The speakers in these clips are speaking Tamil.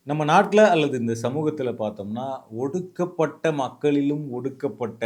நம்ம நாட்ல அல்லது இந்த சமூகத்துல பார்த்தோம்னா, ஒடுக்கப்பட்ட மக்களிலும் ஒடுக்கப்பட்ட,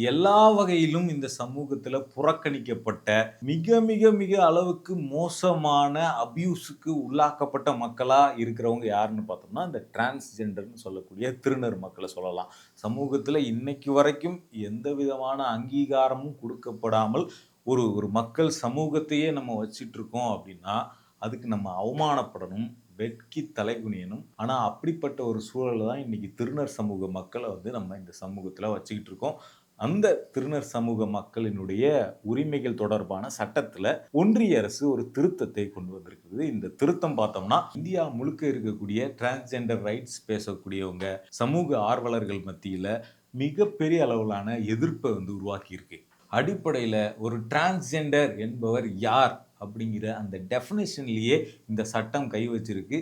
எல்லா வகையிலும் இந்த சமூகத்துல புறக்கணிக்கப்பட்ட, மிக மிக மிக அளவுக்கு மோசமான அபியூஸ்க்கு உள்ளாக்கப்பட்ட மக்களா இருக்கிறவங்க யாருன்னு பார்த்தோம்னா, இந்த டிரான்ஸ்ஜெண்டர்ன்னு சொல்லக்கூடிய திருநர் மக்கள சொல்லலாம். சமூகத்துல இன்னைக்கு வரைக்கும் எந்த விதமான அங்கீகாரமும் குடுக்கப்படாமல், ஒரு ஒரு மக்கள் சமூகத்தையே நம்ம வச்சுட்டு இருக்கோம் அப்படின்னா, அதுக்கு நம்ம அவமானப்படணும். வெட்கி தலைகுனியணும். ஆனா, அப்படிப்பட்ட ஒரு சூழல்ல தான் இன்னைக்கு திருநர் சமூக மக்கள நம்ம இந்த சமூகத்துல வச்சுக்கிட்டு இருக்கோம். அந்த திருநர் சமூக மக்களினுடைய உரிமைகள் தொடர்பான சட்டத்துல ஒன்றிய அரசு ஒரு திருத்தத்தை கொண்டு வந்திருக்குது. இந்த திருத்தம் பார்த்தோம்னா, இந்தியா முழுக்க இருக்கக்கூடிய டிரான்ஸ்ஜெண்டர் ரைட்ஸ் பேசக்கூடியவங்க, சமூக ஆர்வலர்கள் மத்தியில மிகப்பெரிய அளவிலான எதிர்ப்ப உருவாக்கியிருக்கு. அடிப்படையில ஒரு டிரான்ஸ்ஜெண்டர் என்பவர் யார்? அப்படிங்கிற அந்த டெஃபினிஷன்லயே இந்த சட்டம் கை வச்சிருக்கு.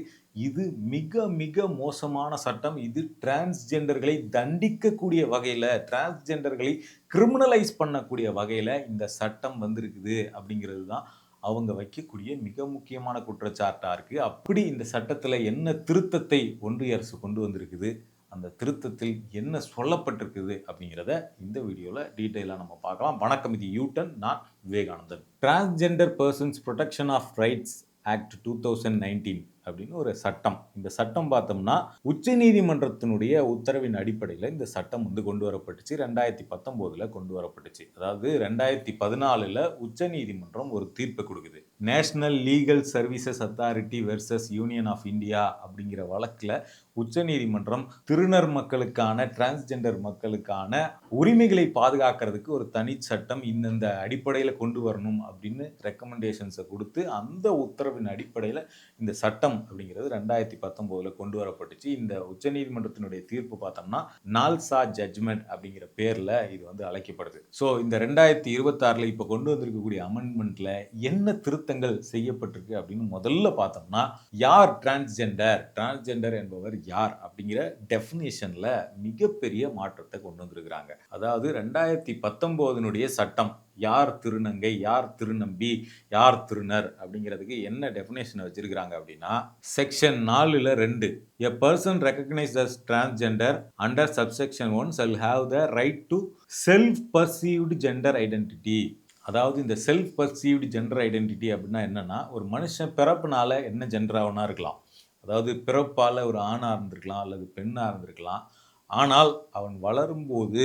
இது மிக மிக மோசமான சட்டம். இது டிரான்ஸ்ஜெண்டர்களை தண்டிக்கக்கூடிய வகையில, டிரான்ஸ்ஜெண்டர்களை கிரிமினலைஸ் பண்ணக்கூடிய வகையில இந்த சட்டம் வந்திருக்குது அப்படிங்கிறது தான் அவங்க வைக்கக்கூடிய மிக முக்கியமான குற்றச்சாட்டா இருக்கு. அப்படி இந்த சட்டத்துல என்ன திருத்தத்தை ஒன்றிய அரசு கொண்டு வந்திருக்குது? அந்த திருத்தத்தில் என்ன சொல்லப்பட்டிருக்குது அப்படிங்கிறத இந்த வீடியோல டீட்டெயிலா நம்ம பார்க்கலாம். வணக்கம், இது யூட்டன். நான் Vivekanandan. Transgender persons protection of rights act 2019 அப்படின்னு ஒரு சட்டம். இந்த சட்டம் பார்த்தோம்னா, உச்சநீதிமன்றத்தினுடைய உத்தரவின் அடிப்படையில இந்த சட்டம் கொண்டு வரப்பட்டுச்சு. 2019ல கொண்டு வரப்பட்டுச்சு. அதாவது 2014ல உச்சநீதிமன்றம் ஒரு தீர்ப்பை கொடுக்குது. National legal services authority versus union of India அப்படிங்கிற வழக்குல உச்சநீதிமன்றம் திருநர் மக்களுக்கான, டிரான்ஸ்ஜெண்டர் மக்களுக்கான உரிமைகளை பாதுகாக்கிறதுக்கு ஒரு தனி சட்டம் இந்த அடிப்படையில் கொண்டு வரணும் அப்படின்னு ரெக்கமெண்டேஷன்ஸை கொடுத்து, அந்த உத்தரவின் அடிப்படையில் இந்த சட்டம் அப்படிங்கிறது 2019ல் கொண்டு வரப்பட்டுச்சு. இந்த உச்சநீதிமன்றத்தினுடைய தீர்ப்பு பார்த்தோம்னா, நால்சா ஜட்ஜ்மெண்ட் அப்படிங்கிற பேரில் இது அழைக்கப்படுது. ஸோ இந்த 2026ல் இப்போ கொண்டு வந்திருக்கக்கூடிய அமெண்ட்மெண்ட்ல என்ன திருத்தங்கள் செய்யப்பட்டிருக்கு அப்படின்னு முதல்ல பார்த்தோம்னா, யார் டிரான்ஸ்ஜெண்டர், டிரான்ஸ்ஜெண்டர் என்பவர் யார் அப்படிங்கிற டெஃபினிஷன்ல மிகப்பெரிய மாற்றத்தை கொண்டு வந்திருக்கிறாங்க. அதாவது 2019னுடைய சட்டம், யார் திருநங்கை, யார் திருநம்பி, யார் திருநர் அப்படிங்கிறதுக்கு என்ன டெஃபினேஷன் வச்சிருக்காங்க அப்படின்னா, section 4ல 2, a person recognized as transgender under subsection 1 shall have the right to self perceived gender identity. அதாவது இந்த செல்ஃப் பர்சீவ்டு ஜெண்டர் ஐடென்டிட்டி அப்படின்னா என்னன்னா, ஒரு மனுஷன் பிறப்புனால என்ன ஜெண்டர் ஆவனா இருக்கலாம். அதாவது பிறப்பால ஒரு ஆணா இருந்திருக்கலாம் அல்லது பெண்ணா இருந்திருக்கலாம். ஆனால் அவன் வளரும்போது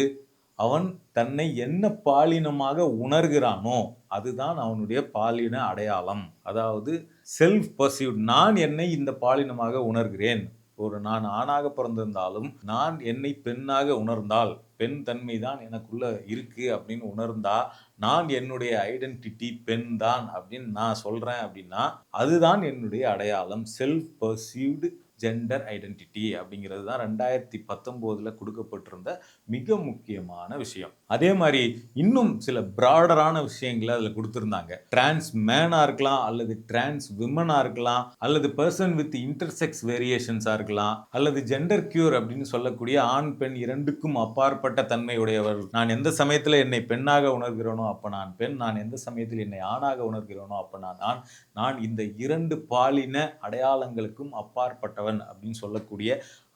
அவன் தன்னை என்ன பாலினமாக உணர்கிறானோ அதுதான் அவனுடைய பாலின அடையாளம். அதாவது செல்ஃப் பர்சீவ்ட், நான் என்னை இந்த பாலினமாக உணர்கிறேன். ஒரு நான் ஆணாக பிறந்திருந்தாலும் நான் என்னை பெண்ணாக உணர்ந்தால், பெண் தன்மை தான் எனக்குள்ள இருக்கு அப்படின்னு உணர்ந்தா, நான் என்னுடைய ஐடென்டிட்டி பெண் தான் அப்படின்னு நான் சொல்றேன் அப்படின்னா, அதுதான் என்னுடைய அடையாளம். செல்ஃப் பர்சீவ்டு ஜெண்டர் ஐடென்டிட்டி அப்படிங்கிறது தான் 2019ல் கொடுக்கப்பட்டிருந்த மிக முக்கியமான விஷயம். அதே மாதிரி இன்னும் சில பிராடரான விஷயங்களை அதில் கொடுத்துருந்தாங்க. டிரான்ஸ் மேனா இருக்கலாம், அல்லது டிரான்ஸ் விமனா இருக்கலாம், அல்லது பர்சன் வித் இன்டர்செக்ஸ் வேரியேஷன்ஸா இருக்கலாம், அல்லது ஜெண்டர் கியூர் அப்படின்னு சொல்லக்கூடிய ஆண் பெண் இரண்டுக்கும் அப்பாற்பட்ட தன்மையுடையவர். நான் எந்த சமயத்தில் என்னை பெண்ணாக உணர்கிறேனோ அப்ப நான் பெண், நான் எந்த சமயத்தில் என்னை ஆணாக உணர்கிறேனோ அப்ப நான் ஆண், நான் இந்த இரண்டு பாலின அடையாளங்களுக்கும் அப்பாற்பட்டவர் அப்படின்னு சொல்லக்கூடிய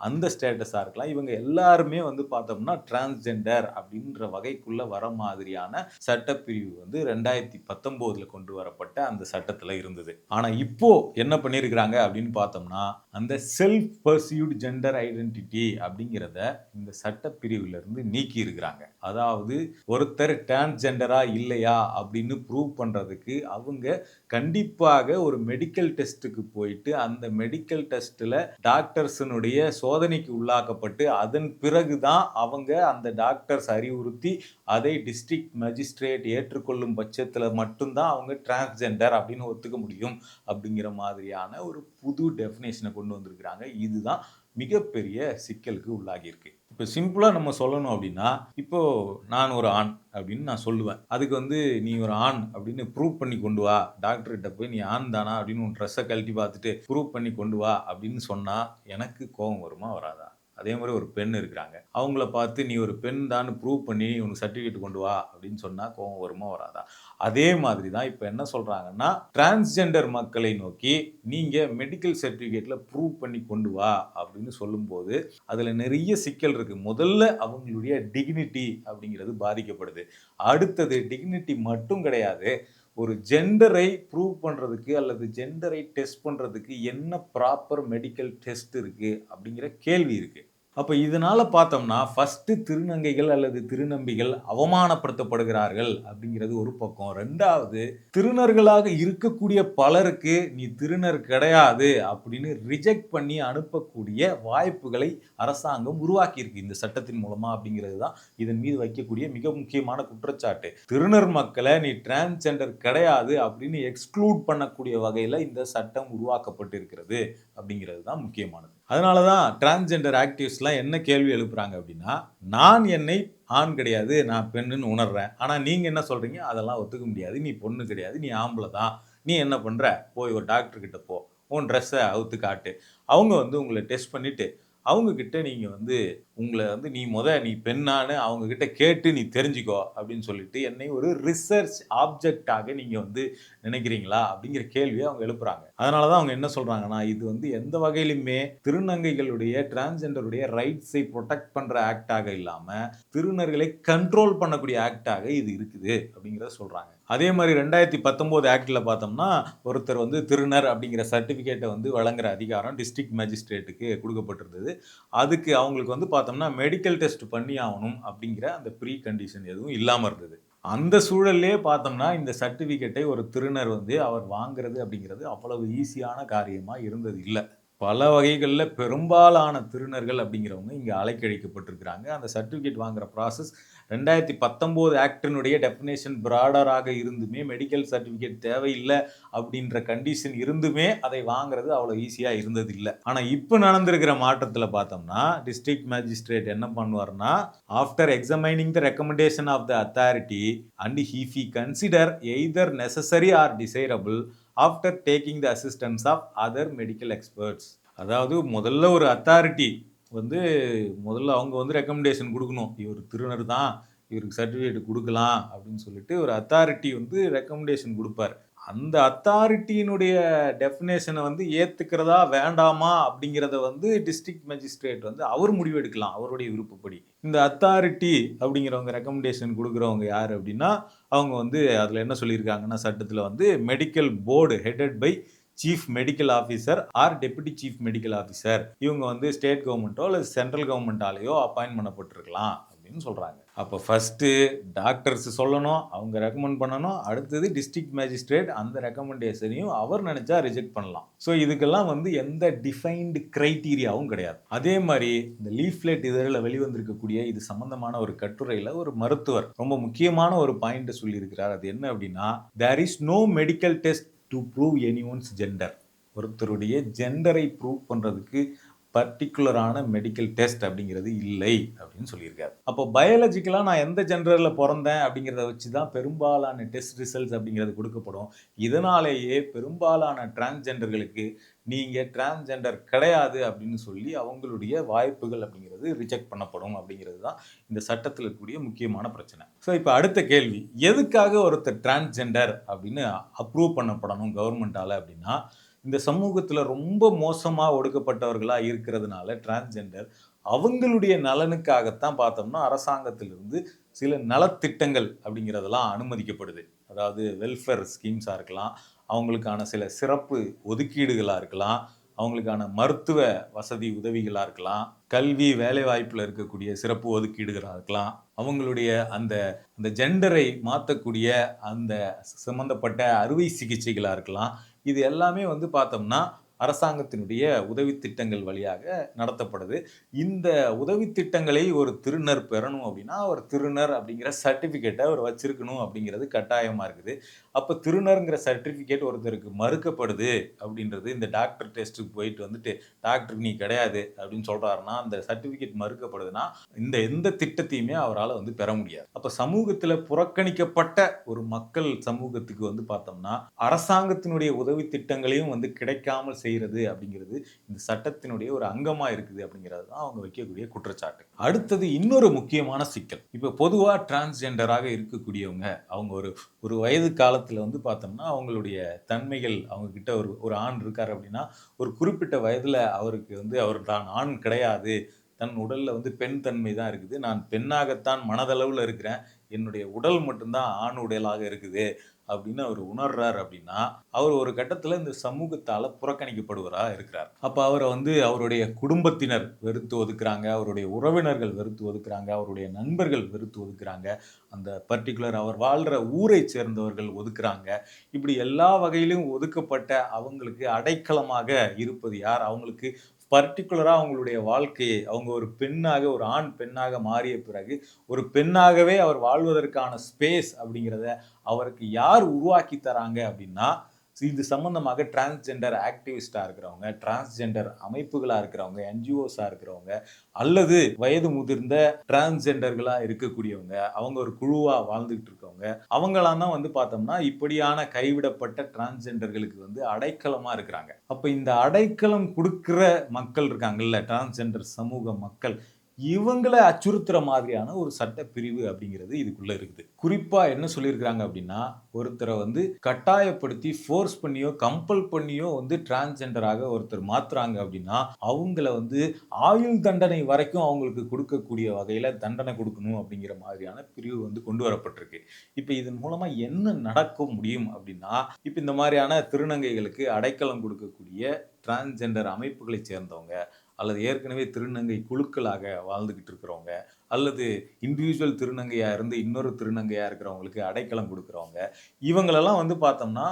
அந்த ஸ்டேட்டஸா இருக்கலாம். இவங்க எல்லாருமே பார்த்தோம்னா டிரான்ஸ்ஜெண்டர் அப்படின்ற வகைக்குள்ள வர மாதிரியான சட்டப்பிரிவு 2019ல கொண்டு வரப்பட்ட அந்த சட்டத்துல இருந்தது. ஆனா இப்போ என்ன பண்ணிருக்கிறாங்க அப்படின்னு பார்த்தோம்னா, அந்த செல்ஃப் பர்சீவ்டு ஜெண்டர் ஐடென்டிட்டி அப்படிங்கிறத இந்த சட்டப்பிரிவுல இருந்து நீக்கி இருக்கிறாங்க. அதாவது ஒருத்தர் டிரான்ஸ்ஜெண்டரா இல்லையா அப்படின்னு ப்ரூவ் பண்றதுக்கு அவங்க கண்டிப்பாக ஒரு மெடிக்கல் டெஸ்ட்டுக்கு போயிட்டு, அந்த மெடிக்கல் டெஸ்ட்ல டாக்டர்ஸினுடைய சோதனைக்கு உள்ளாக்கப்பட்டு, அதன் பிறகுதான் அவங்க அந்த டாக்டர்ஸ் அறிவுறுத்தி அதை டிஸ்ட்ரிக்ட் மேஜிஸ்ட்ரேட் ஏற்றுக்கொள்ளும் பட்சத்தில் மட்டும்தான் அவங்க டிரான்ஸ்ஜெண்டர் அப்படின்னு ஒத்துக்க முடியும் அப்படிங்கிற மாதிரியான ஒரு புது டெஃபினேஷனை கொண்டு வந்திருக்கிறாங்க. இதுதான் மிகப்பெரிய சிக்கலுக்கு உள்ளாகியிருக்கு. இப்போ சிம்பிளாக நம்ம சொல்லணும் அப்படின்னா, இப்போ நான் ஒரு ஆண் அப்படின்னு நான் சொல்லுவேன். அதுக்கு நீ ஒரு ஆண் அப்படின்னு ப்ரூவ் பண்ணி கொண்டு வா, டாக்டர்கிட்ட போய் நீ ஆண் தானா அப்படின்னு உன் ட்ரெஸ்ஸை கழட்டி பார்த்துட்டு ப்ரூவ் பண்ணி கொண்டு வா அப்படின்னு சொன்னா எனக்கு கோபம் வருமா வராதா? அதே மாதிரி ஒரு பெண் இருக்கிறாங்க. அவங்கள பார்த்து நீ ஒரு பெண் தான்னு ப்ரூவ் பண்ணி உனக்கு சர்டிஃபிகேட் கொண்டு வா அப்படின்னு சொன்னா கோவம் வருமா வராதா? அதே மாதிரி தான் இப்ப என்ன சொல்றாங்கன்னா, டிரான்ஸ்ஜெண்டர் மக்களை நோக்கி நீங்க மெடிக்கல் சர்டிஃபிகேட்ல ப்ரூவ் பண்ணி கொண்டு வா அப்படின்னு சொல்லும்போது, அதுல நிறைய சிக்கல் இருக்கு. முதல்ல அவங்களுடைய டிக்னிட்டி அப்படிங்கிறது பாதிக்கப்படுது. அடுத்தது டிக்னிட்டி மட்டும் கிடையாது. ஒரு ஜெண்டரை ப்ரூவ் பண்றதுக்கு அல்லது ஜெண்டரை டெஸ்ட் பண்றதுக்கு என்ன ப்ராப்பர் மெடிக்கல் டெஸ்ட் இருக்கு அப்படிங்கிற கேள்வி இருக்கு. அப்ப இதனால பார்த்தோம்னா, ஃபர்ஸ்ட்டு திருநங்கைகள் அல்லது திருநம்பிகள் அவமானப்படுத்தப்படுகிறார்கள் அப்படிங்கிறது ஒரு பக்கம். 2வது திருநர்களாக இருக்கக்கூடிய பலருக்கு, "நீ திருநர் கிடையாது" அப்படின்னு ரிஜெக்ட் பண்ணி அனுப்பக்கூடிய வாய்ப்புகளை அரசாங்கம் உருவாக்கியிருக்கு இந்த சட்டத்தின் மூலமா அப்படிங்கிறது தான் இதன் மீது வைக்கக்கூடிய மிக முக்கியமான குற்றச்சாட்டு. திருநர் மக்கள நீ டிரான்ஸ்ஜெண்டர் கிடையாது அப்படின்னு எக்ஸ்க்ளூட் பண்ணக்கூடிய வகையில இந்த சட்டம் உருவாக்கப்பட்டிருக்கிறது அப்படிங்கிறது தான் முக்கியமானது. அதனால தான் டிரான்ஸ்ஜெண்டர் ஆக்டிவிஸ்ட்லாம் என்ன கேள்வி எழுப்புறாங்க அப்படின்னா, நான் என்னை ஆண் கிடையாது, நான் பெண்ணுன்னு உணர்றேன். ஆனா நீங்க என்ன சொல்றீங்க? அதெல்லாம் ஒத்துக்க முடியாது. நீ பொண்ணு கிடையாது. நீ ஆம்பள தான். நீ என்ன பண்ற? போய் ஒரு டாக்டர் கிட்ட போ. உன் ட்ரெஸ்ஸ அவுத்து காட்டு. அவங்க வந்து உங்கள டெஸ்ட் பண்ணிட்டு, அவங்க கிட்ட நீங்க வந்து உங்கள வந்து நீ பெண்ணான்னு அவங்க கிட்ட கேட்டு நீ தெரிஞ்சுக்கோ அப்படின்னு சொல்லிட்டு, என்னை ஒரு ரிசர்ச் ஆப்ஜெக்ட்டாக நீங்க வந்து நினைக்கிறீங்களா? அப்படிங்கிற கேள்விய அவங்க எழுப்புறாங்க. அதனால தான் அவங்க என்ன சொல்றாங்கன்னா, இது வந்து எந்த வகையிலுமே திருநங்கைகளுடைய, டிரான்ஸ்ஜெண்டருடைய ரைட்ஸை புரொடெக்ட் பண்ற ஆக்ட்டாக இல்லாம, திருநர்களை கண்ட்ரோல் பண்ணக்கூடிய ஆக்ட்டாக இது இருக்குது அப்படிங்கிறத சொல்றாங்க. அதே மாரி 2019 ஆக்ட்ல பார்த்தோம்னா, ஒருத்தர் வந்து திருநர் அப்படிங்கிற சர்டிஃபிகேட்ட வந்து வழங்குற அதிகாரம் டிஸ்ட்ரிக்ட் மேஜிஸ்ட்ரேட்டுக்கு குடுக்கப்பட்டிருந்தது. அதுக்கு அவங்களுக்கு வந்து பார்த்தோம்னா, மெடிக்கல் டெஸ்ட் பண்ணி ஆவணும் அப்படிங்கிற அந்த ப்ரீ கண்டிஷன் எதுவும் இல்லாம இருந்தது. அந்த சூழல்லயே பார்த்தோம்னா, இந்த சர்டிஃபிகேட்டை ஒரு திருநர் வந்து அவர் வாங்குறது அப்படிங்கிறது அவ்வளவு ஈஸியான காரியமா இருந்தது இல்ல. பல வகைகள்ல பெரும்பாலான திருநர்கள் அப்படிங்கிறவங்க இங்க அலைக்கழிக்கப்பட்டிருக்கிறாங்க. அந்த சர்டிஃபிகேட் வாங்குற ப்ராசஸ் 2019 ஆக்ட்டினுடைய டெஃபினிஷன் பிராடராக இருந்துமே, மெடிக்கல் சர்டிஃபிகேட் தேவையில்ல அப்படின்ற கண்டிஷன் இருந்துமே, அதை வாங்குறது அவ்வளவு ஈஸியா இருந்தது இல்ல. ஆனா இப்ப நடந்திருக்கிற மாற்றத்துல பார்த்தோம்னா, டிஸ்ட்ரிக்ட் மேஜிஸ்ட்ரேட் என்ன பண்ணுவார்னா, after examining the recommendation of the authority and if he consider either necessary or desirable after taking the assistance of other medical experts. அதாவது முதல்ல ஒரு அத்தாரிட்டி வந்து முதல்ல அவங்க வந்து ரெக்கமெண்டேஷன் குடுக்கணும். இவர் திருநர் தான், இவருக்கு சர்டிஃபிகேட் குடுக்கலாம் அப்படின்னு சொல்லிட்டு ஒரு அத்தாரிட்டி வந்து ரெக்கமெண்டேஷன் குடுப்பார். அந்த அத்தாரிட்டியினுடைய டெஃபினேஷன வந்து ஏத்துக்கிறதா, வேண்டாமா அப்படிங்கிறத வந்து டிஸ்ட்ரிக்ட் மேஜிஸ்ட்ரேட் வந்து அவர் முடிவு எடுக்கலாம். அவருடைய விருப்பப்படி. இந்த அத்தாரிட்டி அப்படிங்கிறவங்க ரெக்கமெண்டேஷன் குடுக்குறவங்க யாரு அப்படின்னா, அவங்க வந்து அதுல என்ன சொல்லியிருக்காங்கன்னா, சட்டத்துல வந்து medical board headed by chief medical officer or deputy chief medical officer. இவங்க வந்து ஸ்டேட் கவர்ன்மென்ட்டோ அல்லது சென்ட்ரல் கவர்ன்மென்ட்டாலயோ அப்பாயிண்ட் பண்ணப்பட்டிருக்கலாம் அப்படின்னு சொல்றாங்க. அப்ப ஃபர்ஸ்ட் டாக்டர்ஸ் சொல்லணும், அவங்க ரெக்கமெண்ட் பண்ணணும். அடுத்தது டிஸ்ட்ரிக்ட் மேஜிஸ்ட்ரேட் அந்த ரெக்கமெண்டேஷனையும் அவர் நினைச்சா ரிஜெக்ட் பண்ணலாம். ஸோ இதுக்கெல்லாம் வந்து எந்த டிஃபைன்டு கிரைட்டீரியாவும் கிடையாது. அதே மாதிரி இந்த லீஃப்லெட் இதழில் வெளிவந்திருக்கக்கூடிய இது சம்பந்தமான ஒரு கட்டுரையில ஒரு மருத்துவர் ரொம்ப முக்கியமான ஒரு பாயிண்ட் சொல்லியிருக்கிறார். அது என்ன அப்படின்னா, there is no medical test to prove anyone's gender. ஒருத்தருடைய ஜெண்டரை ப்ரூவ் பண்றதுக்கு பர்டிகுலரான மெடிக்கல் டெஸ்ட் அப்படிங்கிறது இல்லை அப்படின்னு சொல்லியிருக்காரு. அப்போ பயாலஜிக்கலா நான் எந்த ஜெண்டர்ல பிறந்தேன் அப்படிங்கிறத வச்சு தான் பெரும்பாலான டெஸ்ட் ரிசல்ட்ஸ் அப்படிங்கிறது கொடுக்கப்படும். இதனாலேயே பெரும்பாலான டிரான்ஸ்ஜெண்டர்களுக்கு நீங்க டிரான்ஸ்ஜெண்டர் கிடையாது அப்படின்னு சொல்லி அவங்களுடைய வாய்ப்புகள் அப்படிங்கிறது ரிஜெக்ட் பண்ணப்படும் அப்படிங்கிறது தான் இந்த சட்டத்தில் இருக்கக்கூடிய முக்கியமான பிரச்சனை. ஸோ இப்போ அடுத்த கேள்வி, எதுக்காக ஒருத்தர் டிரான்ஸ்ஜெண்டர் அப்படின்னு அப்ரூவ் பண்ணப்படணும் கவர்மெண்டால அப்படின்னா, இந்த சமூகத்துல ரொம்ப மோசமா ஒடுக்கப்பட்டவர்களா இருக்கிறதுனால டிரான்ஸ்ஜெண்டர் அவங்களுடைய நலனுக்காகத்தான் பார்த்தோம்னா அரசாங்கத்திலிருந்து சில நலத்திட்டங்கள் அப்படிங்கிறதெல்லாம் அனுமதிக்கப்படுது. அதாவது வெல்ஃபேர் ஸ்கீம்ஸா இருக்கலாம், அவங்களுக்கான சில சிறப்பு ஒதுக்கீடுகளா இருக்கலாம், அவங்களுக்கான மருத்துவ வசதி உதவிகளா இருக்கலாம், கல்வி வேலை வாய்ப்புல இருக்கக்கூடிய சிறப்பு ஒதுக்கீடுகளா இருக்கலாம், அவங்களுடைய அந்த அந்த ஜெண்டரை மாற்றக்கூடிய அந்த சம்பந்தப்பட்ட அறுவை சிகிச்சைகளா இருக்கலாம். இது எல்லாமே வந்து பார்த்தோம்னா, அரசாங்கத்தினுடைய உதவி திட்டங்கள் வழியாக நடத்தப்படுது. இந்த உதவி திட்டங்களை ஒரு திருநர் பெறணும் அப்படின்னா, ஒரு திருநர் அப்படிங்கிற சர்டிஃபிகேட்ட அவர் வச்சிருக்கணும் அப்படிங்கிறது கட்டாயமா இருக்குது. அப்ப திருநர்ங்கிற சர்டிஃபிகேட் ஒருத்தருக்கு மறுக்கப்படுது அப்படின்றது இந்த டாக்டர் டெஸ்ட்டுக்கு போயிட்டு வந்துட்டு, டாக்டர் நீ கிடையாது அப்படின்னு சொல்றாருன்னா, அந்த சர்டிஃபிகேட் மறுக்கப்படுதுன்னா, இந்த எந்த திட்டத்தையுமே அவரால வந்து பெற முடியாது. அப்ப சமூகத்தில புறக்கணிக்கப்பட்ட ஒரு மக்கள் சமூகத்துக்கு வந்து பார்த்தோம்னா, அரசாங்கத்தினுடைய உதவி திட்டங்களையும் வந்து கிடைக்காமல் செய்யறது அப்படிங்கிறது இந்த சட்டத்தினுடைய ஒரு அங்கமா இருக்குது அப்படிங்கிறது தான் அவங்க வைக்கக்கூடிய குற்றச்சாட்டு. அடுத்தது இன்னொரு முக்கியமான சிக்கல். இப்ப பொதுவா டிரான்ஸ்ஜெண்டராக இருக்கக்கூடியவங்க அவங்க ஒரு ஒரு வயது காலத்துல வந்து பார்த்தோம்னா அவங்களுடைய தன்மைகள் அவங்க கிட்ட ஒரு ஒரு ஆண் இருக்காரு அப்படின்னா ஒரு குறிப்பிட்ட வயதுல அவருக்கு வந்து அவர் தான் ஆண் கிடையாது, தன் உடல்ல வந்து பெண் தன்மை தான் இருக்குது, நான் பெண்ணாகத்தான் மனதளவுல இருக்கிறேன், என்னுடைய உடல் மட்டும்தான் ஆண் உடலாக இருக்குது அப்படின்னு அவர் உணர்றார் அப்படின்னா அவர் ஒரு கட்டத்துல இந்த சமூகத்தால புறக்கணிக்கப்படுவரா இருக்கிறார். அப்ப அவரை வந்து அவருடைய குடும்பத்தினர் வெறுத்து ஒதுக்குறாங்க, அவருடைய உறவினர்கள் வெறுத்து ஒதுக்குறாங்க, அவருடைய நண்பர்கள் வெறுத்து ஒதுக்குறாங்க, அந்த பர்டிகுலர் அவர் வாழ்ற ஊரை சேர்ந்தவர்கள் ஒதுக்குறாங்க. இப்படி எல்லா வகையிலும் ஒதுக்கப்பட்ட அவங்களுக்கு அடைக்கலமாக இருப்பது யார்? அவங்களுக்கு பர்ட்டிகுலரா அவங்களுடைய வாழ்க்கையை அவங்க ஒரு பெண்ணாக ஒரு ஆண் பெண்ணாக மாறிய பிறகு ஒரு பெண்ணாகவே அவர் வாழ்வதற்கான ஸ்பேஸ் அப்படிங்கிறத அவருக்கு யார் உருவாக்கி தராங்க அப்படின்னா இது சம்பந்தமாக டிரான்ஸ்ஜெண்டர் ஆக்டிவிஸ்டா இருக்கிறவங்க, டிரான்ஸ்ஜெண்டர் அமைப்புகளா இருக்கிறவங்க, என்ஜிஓஸா இருக்கிறவங்க, அல்லது வயது முதிர்ந்த டிரான்ஸ்ஜெண்டர்களா இருக்கக்கூடியவங்க, அவங்க ஒரு குழுவா வாழ்ந்துகிட்டு இருக்கவங்க, அவங்களாம் தான் வந்து பார்த்தோம்னா இப்படியான கைவிடப்பட்ட டிரான்ஸ்ஜெண்டர்களுக்கு வந்து அடைக்கலமா இருக்கிறாங்க. அப்ப இந்த அடைக்கலம் கொடுக்கிற மக்கள் இருக்காங்கல்ல, டிரான்ஸ்ஜெண்டர் சமூக மக்கள், இவங்கள அச்சுறுத்துற மாதிரியான ஒரு சட்ட பிரிவு அப்படிங்கிறது இதுக்குள்ள இருக்குது. குறிப்பா என்ன சொல்லியிருக்கிறாங்க அப்படின்னா, ஒருத்தரை வந்து கட்டாயப்படுத்தி ஃபோர்ஸ் பண்ணியோ, கம்பல் பண்ணியோ வந்து டிரான்ஸ்ஜெண்டராக ஒருத்தர் மாத்துறாங்க அப்படின்னா, அவங்கள வந்து ஆயுள் தண்டனை வரைக்கும் அவங்களுக்கு கொடுக்கக்கூடிய வகையில தண்டனை கொடுக்கணும் அப்படிங்கிற மாதிரியான பிரிவு வந்து கொண்டு வரப்பட்டிருக்கு. இப்ப இதன் மூலமா என்ன நடக்க முடியும் அப்படின்னா, இப்ப இந்த மாதிரியான திருநங்கைகளுக்கு அடைக்கலம் கொடுக்கக்கூடிய டிரான்ஸ்ஜெண்டர் அமைப்புகளை சேர்ந்தவங்க அல்லது ஏற்கனவே திருநங்கை குழுக்களாக வாழ்ந்துகிட்டு இருக்கிறவங்க அல்லது இண்டிவிஜுவல் திருநங்கையா இருந்து இன்னொரு திருநங்கையா இருக்கிறவங்களுக்கு அடைக்கலம் கொடுக்குறவங்க இவங்களெல்லாம் வந்து பார்த்தோம்னா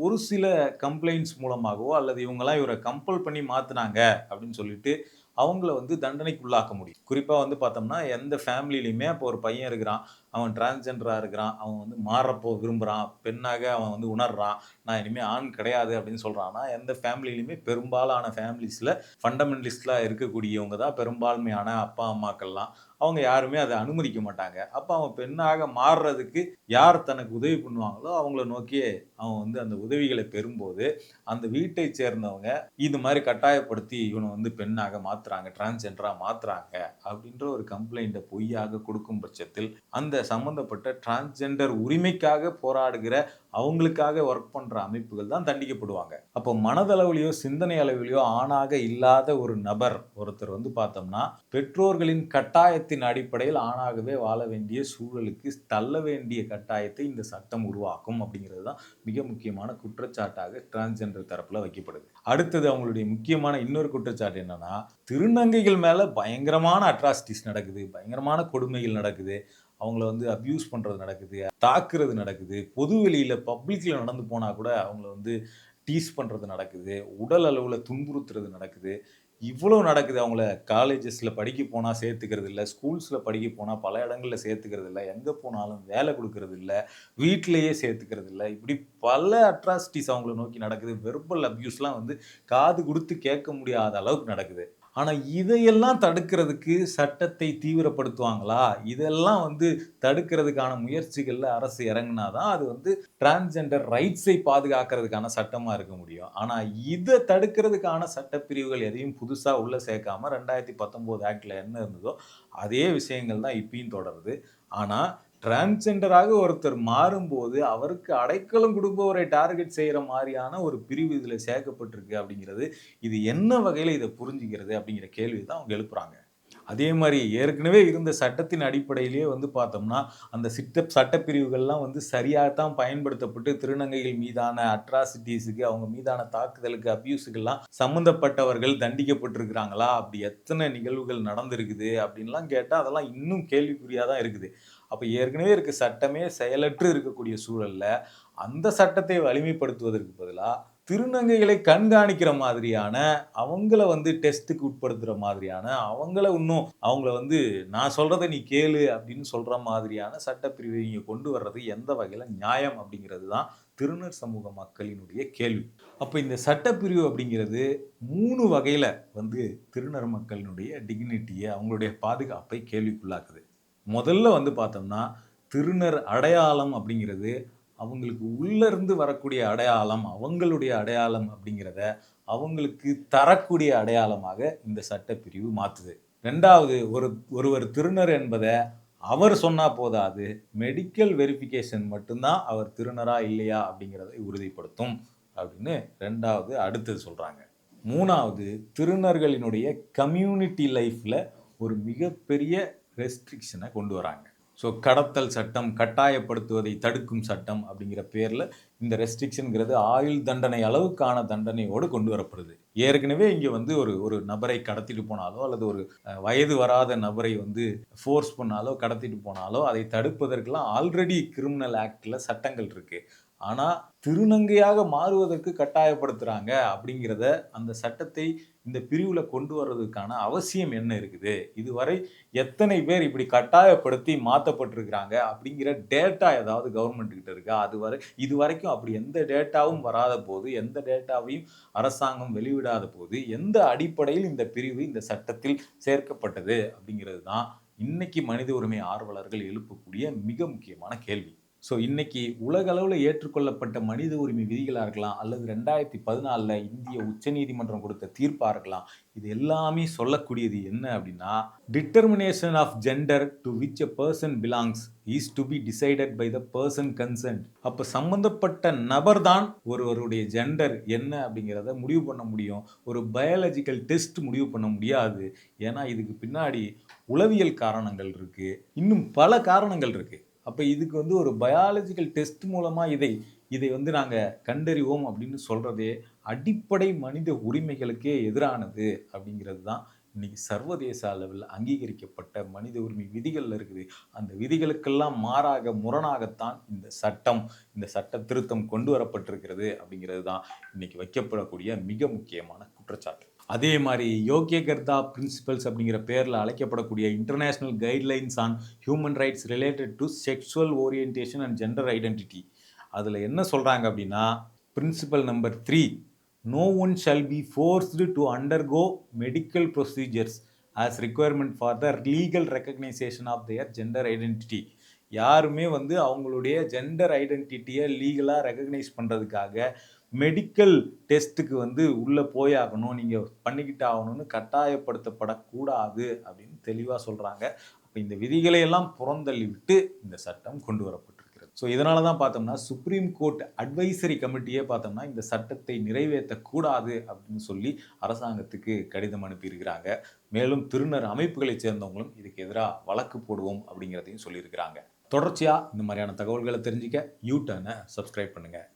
ஒரு சில கம்ப்ளைண்ட்ஸ் மூலமாகவோ அல்லது இவங்கெல்லாம் இவரை கம்பல் பண்ணி மாத்துனாங்க அப்படின்னு சொல்லிட்டு அவங்கள வந்து தண்டனைக்குள்ளாக்க முடியும். குறிப்பா வந்து பார்த்தோம்னா எந்த ஃபேமிலியிலுமே இப்போ ஒரு பையன் இருக்கிறான், அவன் டிரான்ஸ்ஜெண்டரா இருக்கிறான், அவன் வந்து மாறப்போ விரும்புறான், பெண்ணாக அவன் வந்து உணர்றான், நான் இனிமே ஆண் கிடையாது அப்படின்னு சொல்றான்னா எந்த ஃபேமிலியிலுமே பெரும்பாலான ஃபேமிலிஸ்ல ஃபண்டமெண்டலிஸ்ட்லா இருக்கக்கூடியவங்க தான் பெரும்பான்மையான அப்பா அம்மாக்கள்லாம் அவங்க யாருமே அதை அனுமதிக்க மாட்டாங்க. அப்ப அவன் பெண்ணாக மாறுறதுக்கு யார் தனக்கு உதவி பண்ணுவாங்களோ அவங்கள நோக்கியே அவன் வந்து அந்த உதவிகளை பெறும்போது அந்த வீட்டை சேர்ந்தவங்க இது மாதிரி கட்டாயப்படுத்தி இவனை வந்து பெண்ணாக மாத்துறாங்க, டிரான்ஸ்ஜெண்டரா மாத்துறாங்க அப்படின்ற ஒரு கம்ப்ளைண்ட்டை பொய்யாக கொடுக்கும் பட்சத்தில் அந்த சம்பந்தப்பட்ட டிரான்ஸ்ஜெண்டர் உரிமைக்காக போராடுகிற அவங்களுக்காக ஒர்க் பண்ற அமைப்புகள் தான் தண்டிக்கப்படுவாங்க. அப்போ மனதளவிலையோ சிந்தனை அளவிலையோ ஆணாக இல்லாத ஒரு நபர் ஒருத்தர் வந்து பார்த்தோம்னா பெற்றோர்களின் கட்டாயத்தின் அடிப்படையில் ஆணாகவே வாழ வேண்டிய சூழலுக்கு தள்ள வேண்டிய கட்டாயத்தை இந்த சட்டம் உருவாக்கும் அப்படிங்கிறது தான் மிக முக்கியமான குற்றச்சாட்டாக டிரான்ஸ்ஜெண்டர் தரப்புல வைக்கப்படுது. அடுத்தது அவங்களுடைய முக்கியமான இன்னொரு குற்றச்சாட்டு என்னன்னா திருநங்கைகள் மேல பயங்கரமான அட்ராசிட்டிஸ் நடக்குது, பயங்கரமான கொடுமைகள் நடக்குது, அவங்கள வந்து அபியூஸ் பண்றது நடக்குது, தாக்குறது நடக்குது, பொது வெளியில பப்ளிக்ல நடந்து போனா கூட அவங்கள வந்து டீஸ் பண்றது நடக்குது, உடல் அளவுல துன்புறுத்துறது நடக்குது. இவ்வளோ நடக்குது. அவங்கள காலேஜஸ்ல படிக்க போனா சேர்த்துக்கிறது இல்ல, ஸ்கூல்ஸ்ல படிக்க போனா பல இடங்கள்ல சேர்த்துக்கிறது இல்ல, எங்க போனாலும் வேலை குடுக்கறது இல்ல, வீட்டிலேயே சேர்த்துக்கிறது இல்ல. இப்படி பல அட்ராசிட்டிஸ் அவங்கள நோக்கி நடக்குது. வெர்பல் அபியூஸ்லாம் வந்து காது குடுத்து கேட்க முடியாத அளவுக்கு நடக்குது. ஆனா இதையெல்லாம் தடுக்கிறதுக்கு சட்டத்தை தீவிரப்படுத்துவாங்களா? இதெல்லாம் வந்து தடுக்கிறதுக்கான முயற்சிகள்ல அரசு இறங்குனா தான் அது வந்து டிரான்ஸ்ஜெண்டர் ரைட்ஸை பாதுகாக்கிறதுக்கான சட்டமா இருக்க முடியும். ஆனா இத தடுக்கிறதுக்கான சட்டப்பிரிவுகள் எதையும் புதுசா உள்ள சேர்க்காம 2019 ஆக்ட்ல என்ன இருந்ததோ அதே விஷயங்கள் தான் இப்பயும் தொடருது. ஆனா டிரான்ஸ்ஜெண்டராக ஒருத்தர் மாறும்போது அவருக்கு அடைக்கலம் கொடுப்பவரை டார்கெட் செய்யற மாரியான ஒரு பிரிவு இதுல சேர்க்கப்பட்டிருக்கு அப்படிங்கிறது, இது என்ன வகையில இத புரிஞ்சுக்கிறது அப்படிங்கிற கேள்வி தான் அவங்க எழுப்புறாங்க. அதே மாரி ஏற்கனவே இருந்த சட்டத்தின் அடிப்படையிலேயே வந்து பார்த்தோம்னா, அந்த சட்டப்பிரிவுகள்லாம் வந்து சரியா தான் பயன்படுத்தப்பட்டு திருநங்கைகள் மீதான அட்ராசிட்டீஸ்க்கு, அவங்க மீதான தாக்குதலுக்கு, அபியூஸ்க்குலாம் சம்மந்தப்பட்டவர்கள் தண்டிக்கப்பட்டிருக்கிறாங்களா? அப்படி எத்தன நிகழ்வுகள் நடந்திருக்குது? அப்படின்லாம் கேட்டா, அதெல்லாம் இன்னும் கேள்விக்குறியா தான் இருக்குது. அப்ப ஏற்கனவே இருக்க சட்டமே செயலற்று இருக்கக்கூடிய சூழல்ல, அந்த சட்டத்தை வலிமைப்படுத்துவதற்கு பதிலா, திருநங்கைகளை கண்காணிக்கிற மாதிரியான, அவங்கள வந்து டெஸ்ட்டுக்கு உட்படுத்துற மாதிரியான, அவங்கள இன்னும் அவங்கள வந்து "நான் சொல்றத நீ கேளு" அப்படின்னு சொல்ற மாதிரியான சட்டப்பிரிவை இங்க கொண்டு வர்றது எந்த வகையில நியாயம்? அப்படிங்கிறது தான் திருநர் சமூக மக்களினுடைய கேள்வி. அப்ப இந்த சட்டப்பிரிவு அப்படிங்கிறது 3 வகையில வந்து திருநர் மக்களினுடைய டிக்னிட்டிய, அவங்களுடைய பாதுகாப்பை கேள்விக்குள்ளாக்குது. முதல்ல வந்து பார்த்தோம்னா, திருநர் அடையாளம் அப்படிங்கிறது அவங்களுக்கு உள்ள இருந்து வரக்கூடிய அடையாளம், அவங்களுடைய அடையாளம் அப்படிங்கிறத அவங்களுக்கு தரக்கூடிய அடையாளமாக இந்த சட்டப்பிரிவு மாற்றுது. 2வது, ஒருவர் திருநர் என்பதை அவர் சொன்னா போதாது, மெடிக்கல் வெரிஃபிகேஷன் மட்டும்தான் அவர் திருநரா இல்லையா அப்படிங்கிறதை உறுதிப்படுத்தும் அப்படின்னு 2வது அடுத்தது சொல்றாங்க. 3வது, திருநர்களினுடைய கம்யூனிட்டி லைஃப்ல ஒரு மிகப்பெரிய ரெஸ்ட்ரிக்ஷனை கொண்டு வராங்க. ஸோ கடத்தல் சட்டம், கட்டாயப்படுத்துவதை தடுக்கும் சட்டம் அப்படிங்கிற பேரில் இந்த ரெஸ்ட்ரிக்ஷனுங்கிறது ஆயுள் தண்டனை அளவுக்கான தண்டனையோடு கொண்டு வரப்படுது. ஏற்கனவே இங்கே வந்து ஒரு நபரை கடத்திட்டு போனாலோ அல்லது ஒரு வயது வராத நபரை வந்து ஃபோர்ஸ் பண்ணாலோ கடத்திட்டு போனாலோ அதை தடுப்பதற்கெல்லாம் ஆல்ரெடி கிரிமினல் ஆக்டில் சட்டங்கள் இருக்குது. ஆனால் திருநங்கையாக மாறுவதற்கு கட்டாயப்படுத்துகிறாங்க அப்படிங்கிறத அந்த சட்டத்தை இந்த பிரிவில் கொண்டு வர்றதுக்கான அவசியம் என்ன இருக்குது, இதுவரை எத்தனை பேர் இப்படி கட்டாயப்படுத்தி மாற்றப்பட்டிருக்கிறாங்க அப்படிங்கிற டேட்டா ஏதாவது கவர்மெண்ட் கிட்ட இருக்கா? இது வரைக்கும் அப்படி எந்த டேட்டாவும் வராத போது, எந்த டேட்டாவையும் அரசாங்கம் வெளியிடாத போது, எந்த அடிப்படையில் இந்த பிரிவு இந்த சட்டத்தில் சேர்க்கப்பட்டது அப்படிங்கிறது தான் இன்னைக்கு மனித உரிமை ஆர்வலர்கள் எழுப்பக்கூடிய மிக முக்கியமான கேள்வி. ஸோ இன்னைக்கு உலக அளவில் ஏற்றுக்கொள்ளப்பட்ட மனித உரிமை விதிகளாக இருக்கலாம், அல்லது 2014 இந்திய உச்சநீதிமன்றம் கொடுத்த தீர்ப்பாக இருக்கலாம், இது எல்லாமே சொல்லக்கூடியது என்ன அப்படின்னா, determination of gender to which a person belongs is to be decided by the person consent. அப்போ சம்பந்தப்பட்ட நபர் தான் ஒருவருடைய ஜெண்டர் என்ன அப்படிங்கிறத முடிவு பண்ண முடியும். ஒரு பயாலஜிக்கல் டெஸ்ட் முடிவு பண்ண முடியாது. ஏன்னா இதுக்கு பின்னாடி உளவியல் காரணங்கள் இருக்கு, இன்னும் பல காரணங்கள் இருக்கு. அப்போ இதுக்கு வந்து ஒரு பயாலஜிக்கல் டெஸ்ட் மூலமாக இதை வந்து நாங்கள் கண்டறிவோம் அப்படின்னு சொல்கிறதே அடிப்படை மனித உரிமைகளுக்கே எதிரானது அப்படிங்கிறது தான் இன்னைக்கு சர்வதேச அளவில் அங்கீகரிக்கப்பட்ட மனித உரிமை விதிகளில் இருக்குது. அந்த விதிகளுக்கெல்லாம் மாறாக முரணாகத்தான் இந்த சட்ட திருத்தம் கொண்டு வரப்பட்டிருக்கிறது அப்படிங்கிறது தான் இன்னைக்கு வைக்கப்படக்கூடிய மிக முக்கியமான குற்றச்சாட்டு. அதே மாதிரி யோக்யகர்தா பிரின்சிபல்ஸ் அப்படிங்கிற பேரில் அழைக்கப்படக்கூடிய international guidelines on human rights related to sexual orientation and gender identity, அதில் என்ன சொல்கிறாங்க அப்படின்னா, principle number 3, no one shall be forced to undergo medical procedures as requirement for the legal recognition of their gender identity. யாருமே வந்து அவங்களுடைய ஜெண்டர் ஐடென்டிட்டியை லீகலாக ரெகக்னைஸ் பண்ணுறதுக்காக மெடிக்கல் டெஸ்ட்டுக்கு வந்து உள்ளே போயாகணும், நீங்கள் பண்ணிக்கிட்டு ஆகணும்னு கட்டாயப்படுத்தப்படக்கூடாது அப்படின்னு தெளிவாக சொல்கிறாங்க. அப்போ இந்த விதிகளை எல்லாம் புறந்தள்ளி விட்டு இந்த சட்டம் கொண்டு வரப்பட்டிருக்கிறது. ஸோ இதனால தான் பார்த்தோம்னா சுப்ரீம் கோர்ட் அட்வைசரி கமிட்டியே பார்த்தோம்னா இந்த சட்டத்தை நிறைவேற்றக்கூடாது அப்படின்னு சொல்லி அரசாங்கத்துக்கு கடிதம் அனுப்பியிருக்கிறாங்க. மேலும் திருநர் அமைப்புகளை சேர்ந்தவங்களும் இதுக்கு எதிராக வழக்கு போடுவோம் அப்படிங்கிறதையும் சொல்லியிருக்கிறாங்க. தொடர்ச்சியாக இந்த மாதிரியான தகவல்களை தெரிஞ்சுக்க யூ டர்னை சப்ஸ்கிரைப் பண்ணுங்கள்.